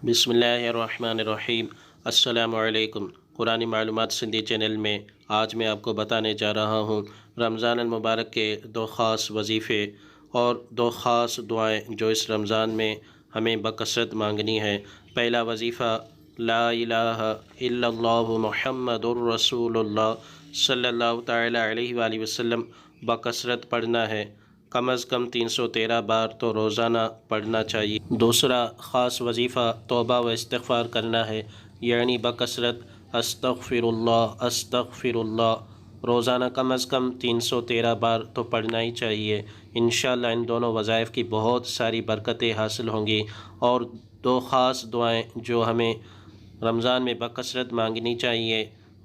بسم اللہ الرحمن الرحیم۔ السلام علیکم۔ قرآن معلومات سندھی چینل میں آج میں آپ کو بتانے جا رہا ہوں رمضان المبارک کے دو خاص وظیفے اور دو خاص دعائیں جو اس رمضان میں ہمیں بکثرت مانگنی ہے۔ پہلا وظیفہ لا الہ الا اللہ محمد الرسول اللہ صلی اللہ تعالیٰ علیہ وآلہ وسلم بکثرت پڑھنا ہے، کم از کم 313 بار تو روزانہ پڑھنا چاہیے۔ دوسرا خاص وظیفہ توبہ و استغفار کرنا ہے، یعنی بکثرت استغفر اللہ روزانہ کم از کم 313 بار تو پڑھنا ہی چاہیے۔ انشاءاللہ ان دونوں وظائف کی بہت ساری برکتیں حاصل ہوں گی۔ اور دو خاص دعائیں جو ہمیں رمضان میں بکثرت مانگنی چاہیے،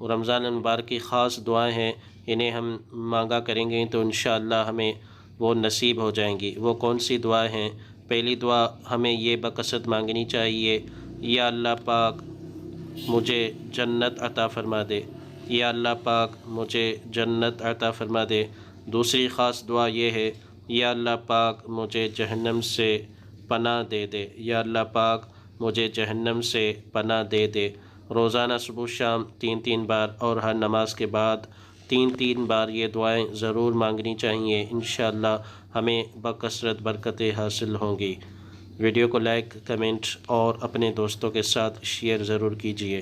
رمضان المبارک کی خاص دعائیں ہیں، انہیں ہم مانگا کریں گے تو انشاءاللہ ہمیں وہ نصیب ہو جائیں گی۔ وہ کون سی دعا ہیں؟ پہلی دعا ہمیں یہ بکثرت مانگنی چاہیے، یا اللہ پاک مجھے جنت عطا فرما دے، یا اللہ پاک مجھے جنت عطا فرما دے۔ دوسری خاص دعا یہ ہے، یا اللہ پاک مجھے جہنم سے پناہ دے دے، یا اللہ پاک مجھے جہنم سے پناہ دے دے۔ روزانہ صبح شام 3 بار اور ہر نماز کے بعد 3 بار یہ دعائیں ضرور مانگنی چاہیے۔ انشاءاللہ ہمیں بکثرت برکتیں حاصل ہوں گی۔ ویڈیو کو لائک، کمنٹ اور اپنے دوستوں کے ساتھ شیئر ضرور کیجیے۔